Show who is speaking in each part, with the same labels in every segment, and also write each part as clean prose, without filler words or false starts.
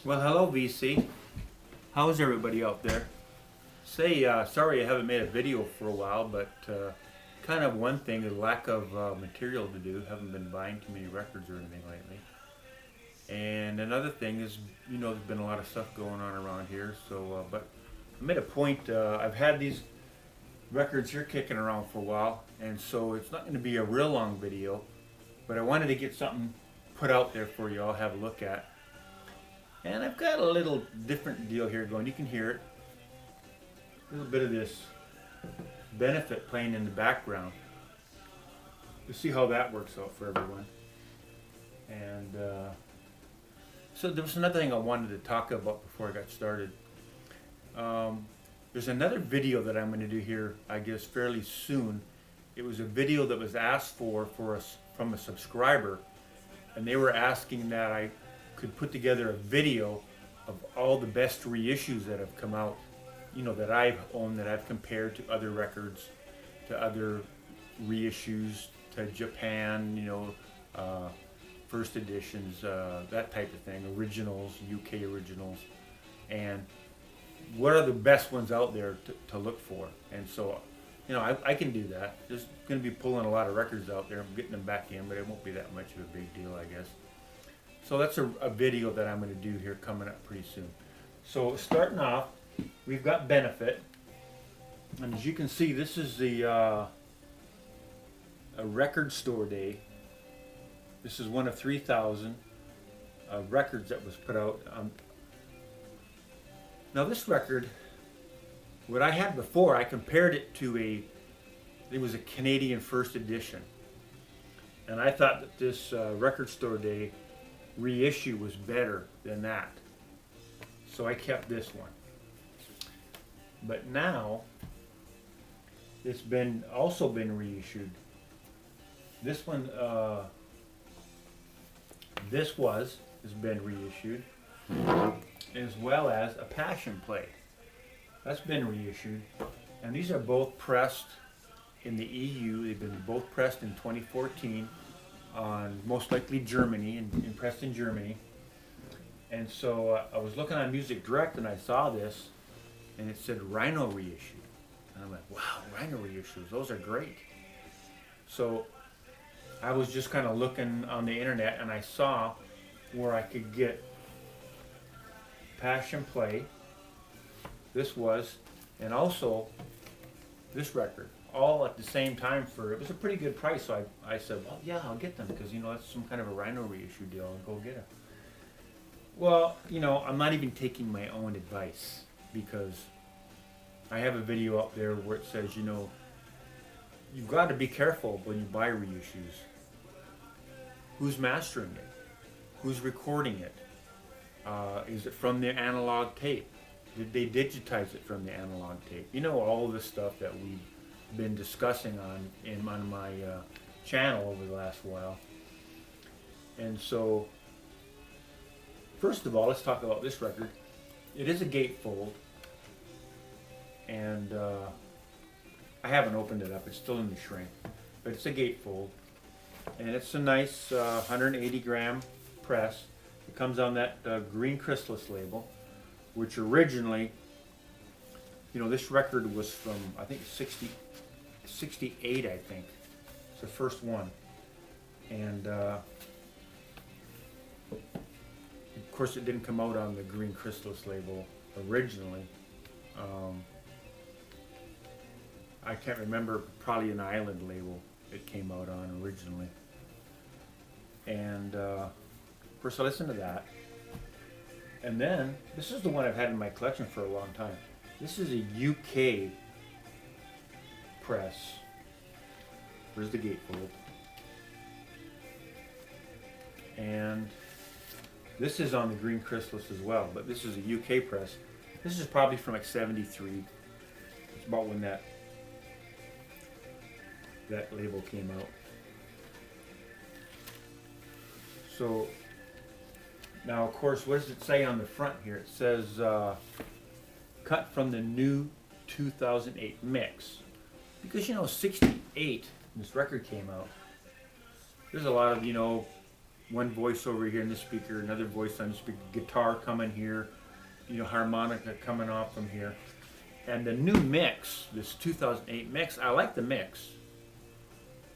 Speaker 1: Well, hello VC. How's everybody out there? Say, sorry I haven't made a video for a while, but kind of one thing is lack of material to do. Haven't been buying too many records or anything lately. And another thing is, there's been a lot of stuff going on around here. So, but I made a point. I've had these records here kicking around for a while, and so it's not going to be a real long video. But I wanted to get something put out there for you all, have a look at. And I've got a little different deal here going. You can hear it. A little bit of this benefit playing in the background. You'll see how that works out for everyone. And so there was another thing I wanted to talk about before I got started. There's another video that I'm going to do here, I guess, fairly soon. It was a video that was asked for us from a subscriber, and they were asking that I could put together a video of all the best reissues that have come out, that I've owned, that I've compared to other records, to other reissues, to Japan, first editions, that type of thing, originals, UK originals, and what are the best ones out there to look for. And so, I can do that. There's going to be pulling a lot of records out there. I'm getting them back in, but it won't be that much of a big deal, I guess. So that's a video that I'm going to do here coming up pretty soon. So starting off, we've got benefit, and as you can see, this is the a record store day. This is one of 3,000 records that was put out. Now this record, what I had before, I compared it to it was a Canadian first edition, and I thought that this record store day reissue was better than that, so I kept this one. But now it's also been reissued. This one, has been reissued, as well as a Passion play. That's been reissued, and these are both pressed in the EU. They've been both pressed in 2014 on most likely Germany, and pressed in Germany. And so I was looking on Music Direct and I saw this, and it said Rhino reissue. And I'm like, wow, Rhino reissues, those are great. So I was just kind of looking on the internet, and I saw where I could get Passion play, This Was, and also this record, all at the same time it was a pretty good price. So I said, well, yeah, I'll get them, because that's some kind of a Rhino reissue deal. I'll go get them. Well, I'm not even taking my own advice, because I have a video up there where it says, you've got to be careful when you buy reissues. Who's mastering it? Who's recording it? Is it from the analog tape? Did they digitize it from the analog tape? All of the stuff that we've been discussing on my channel over the last while. And so, first of all, let's talk about this record. It is a gatefold, and I haven't opened it up. It's still in the shrink, but it's a gatefold, and it's a nice 180 gram press. It comes on that green chrysalis label, which originally, this record was from, I think, 68, I think. It's the first one. And of course it didn't come out on the green chrysalis label originally. I can't remember, probably an island label it came out on originally. And of course I listened to that. And then, this is the one I've had in my collection for a long time. This is a UK press. Where's the gatefold? And this is on the green chrysalis as well, but this is a UK press. This is probably from like 73. It's about when that label came out. So, now, of course, what does it say on the front here? It says, cut from the new 2008 mix. Because, 68, when this record came out, there's a lot of, one voice over here in the speaker, another voice on the speaker, guitar coming here, harmonica coming off from here. And the new mix, this 2008 mix, I like the mix.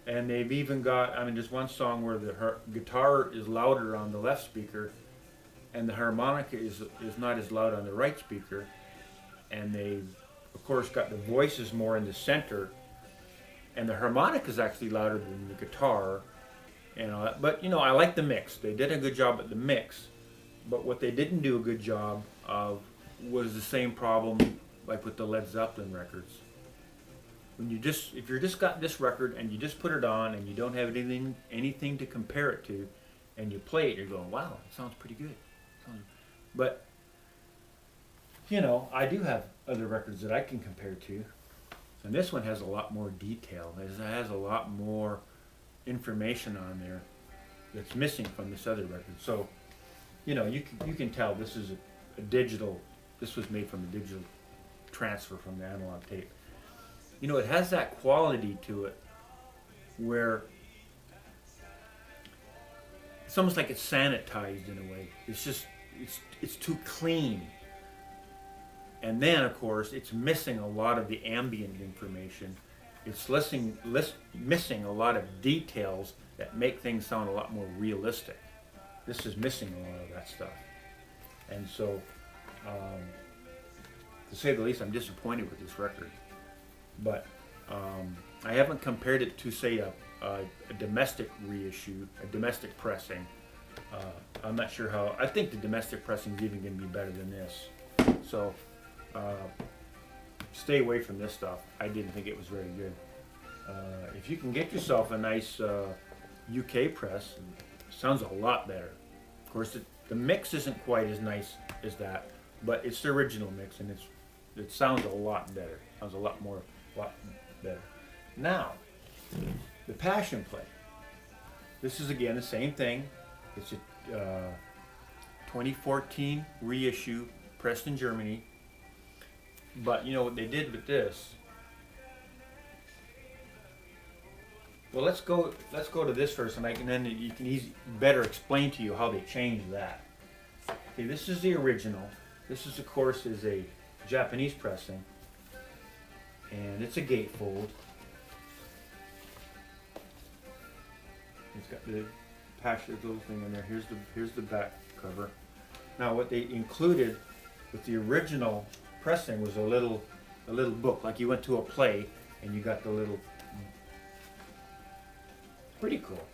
Speaker 1: And they've even got, there's one song where the guitar is louder on the left speaker and the harmonica is not as loud on the right speaker. And they've, of course, got the voices more in the center. And the harmonica is actually louder than the guitar. But, I like the mix. They did a good job at the mix. But what they didn't do a good job of was the same problem like with the Led Zeppelin records. When if you're just got this record and you just put it on and you don't have anything to compare it to, and you play it, you're going, wow, it sounds pretty good. But I do have other records that I can compare to, and this one has a lot more detail. It has a lot more information on there that's missing from this other record. So, you can tell this is a digital. This was made from a digital transfer from the analog tape. It has that quality to it where it's almost like it's sanitized in a way. It's too clean. And then, of course, it's missing a lot of the ambient information. It's missing a lot of details that make things sound a lot more realistic. This is missing a lot of that stuff. And so, to say the least, I'm disappointed with this record. But I haven't compared it to, say, a domestic reissue, a domestic pressing. I'm not sure how. I think the domestic pressing is even going to be better than this. So stay away from this stuff. I didn't think it was very good. If you can get yourself a nice UK press, it sounds a lot better. Of course, the mix isn't quite as nice as that, but it's the original mix, and it sounds a lot better. Sounds a lot better. Now, the Passion play. This is again the same thing. It's a 2014 reissue, pressed in Germany. But what they did with this. Well, let's go to this first, and then you can better explain to you how they changed that. Okay, this is the original. This is, of course, is a Japanese pressing, and it's a gatefold. It's got the Passion little thing in there. Here's the back cover. Now, what they included with the original pressing was a little book, like you went to a play and you got the little. Pretty cool.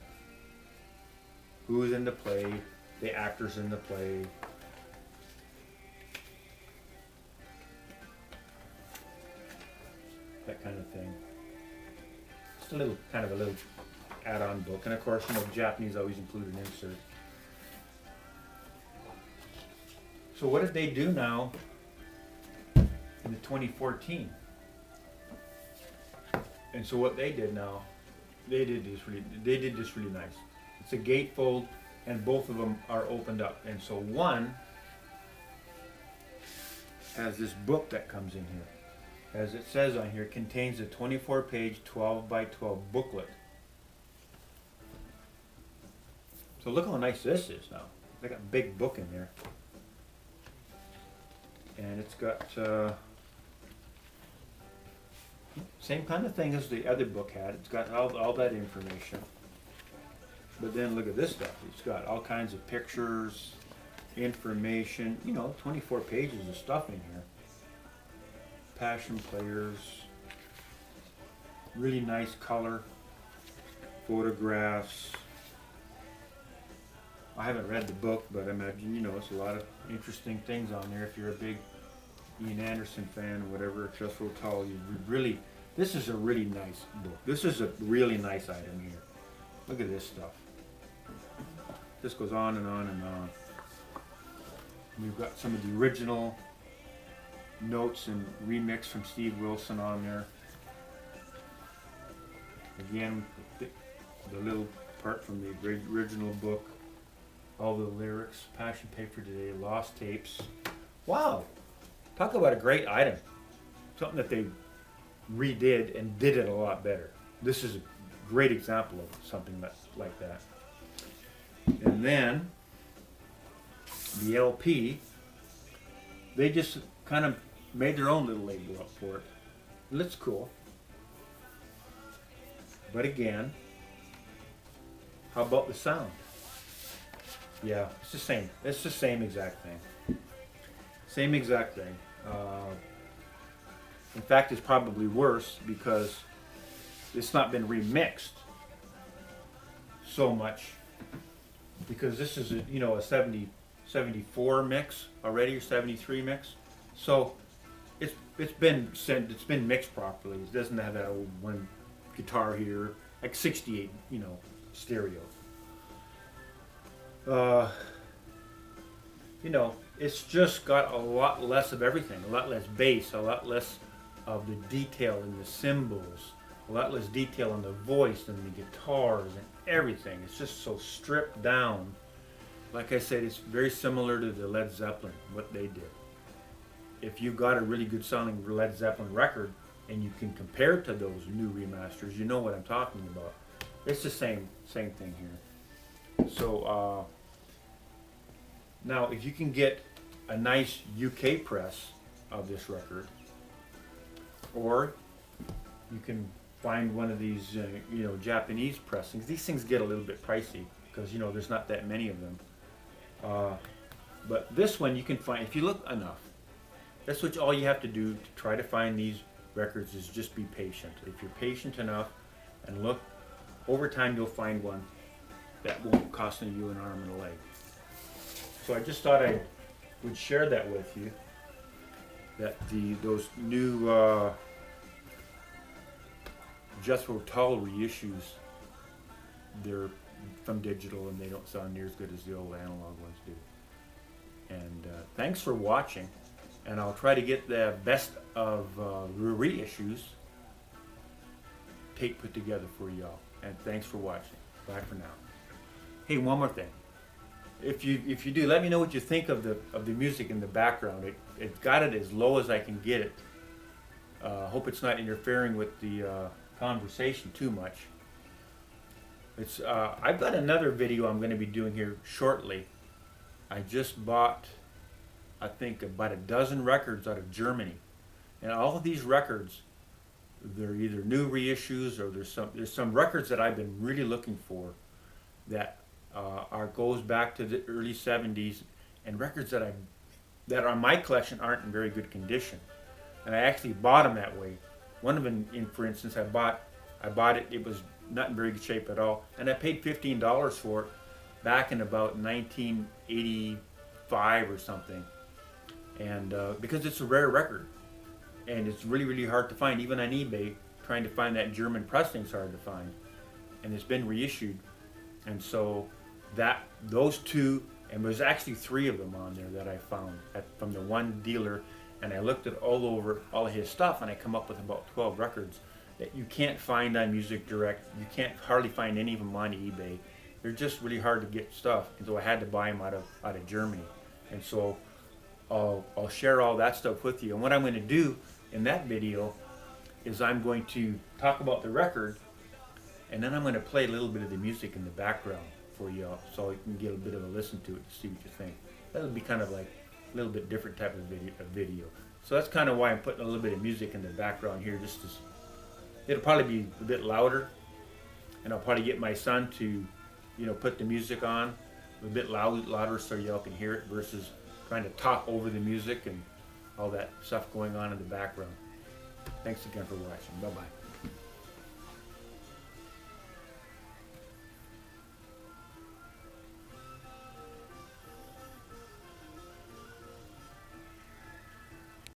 Speaker 1: Who's in the play? The actors in the play. That kind of thing. Just a little add-on book, and of course, Japanese always include an insert. So what did they do now in the 2014? And so what they did now, they did this really nice. It's a gatefold, and both of them are opened up. And so one has this book that comes in here. As it says on here, contains a 24-page 12 by 12 booklet. So look how nice this is now. They got a big book in there. And it's got same kind of thing as the other book had. It's got all that information. But then look at this stuff. It's got all kinds of pictures, information, 24 pages of stuff in here. Passion players, really nice color, photographs. I haven't read the book, but I imagine, it's a lot of interesting things on there. If you're a big Ian Anderson fan or whatever, Jethro Tull, this is a really nice book. This is a really nice item here. Look at this stuff. This goes on and on and on. We've got some of the original notes and remix from Steve Wilson on there. Again, the little part from the original book. All the lyrics, Passion Paper Today, Lost Tapes. Wow! Talk about a great item. Something that they redid and did it a lot better. This is a great example of something like that. And then the LP, they just kind of made their own little label up for it. It looks cool. But again, how about the sound? Yeah, it's the same. It's the same exact thing. Same exact thing. In fact, it's probably worse because it's not been remixed so much, because this is a 74 mix already, or 73 mix. So it's been mixed properly. It doesn't have that old one guitar here, like 68, stereo. It's just got a lot less of everything, a lot less bass, a lot less of the detail in the cymbals, a lot less detail on the voice and the guitars and everything. It's just so stripped down. Like I said, it's very similar to the Led Zeppelin, what they did. If you've got a really good sounding Led Zeppelin record and you can compare it to those new remasters, you know what I'm talking about. It's the same thing here. So now if you can get a nice UK press of this record, or you can find one of these Japanese pressings. These things get a little bit pricey because there's not that many of them. But this one you can find if you look enough. That's what all you have to do to try to find these records, is just be patient. If you're patient enough and look, over time you'll find one that won't cost you an arm and a leg. So I just thought I would share that with you, that those new Jethro Tull reissues, they're from digital and they don't sound near as good as the old analog ones do. And thanks for watching, and I'll try to get the best of reissues tape put together for y'all. And thanks for watching. Bye for now. Hey, one more thing. If you do, let me know what you think of the music in the background. It got it as low as I can get it. Hope it's not interfering with the conversation too much. I've got another video I'm going to be doing here shortly. I just bought, I think, about a dozen records out of Germany, and all of these records, they're either new reissues, or there's some records that I've been really looking for that goes back to the early 70s, and records that are in my collection aren't in very good condition, and I actually bought them that way. One of them, for instance, I bought it. It was not in very good shape at all, and I paid $15 for it back in about 1985 or something. And because it's a rare record, and it's really, really hard to find, even on eBay. Trying to find that German pressing is hard to find, and it's been reissued. And so those two, and there's actually 3 of them on there that I found from the one dealer, and I looked at all of his stuff, and I come up with about 12 records that you can't find on Music Direct. You can't hardly find any of them on eBay. They're just really hard to get stuff, and so I had to buy them out of Germany. And so I'll share all that stuff with you. And what I'm going to do in that video is I'm going to talk about the record, and then I'm going to play a little bit of the music in the background for you, so you can get a bit of a listen to it to see what you think. That'll be kind of like a little bit different type of video. So that's kind of why I'm putting a little bit of music in the background here. It'll probably be a bit louder, and I'll probably get my son to put the music on a bit louder so y'all can hear it, versus trying to talk over the music and all that stuff going on in the background. Thanks again for watching. Bye-bye.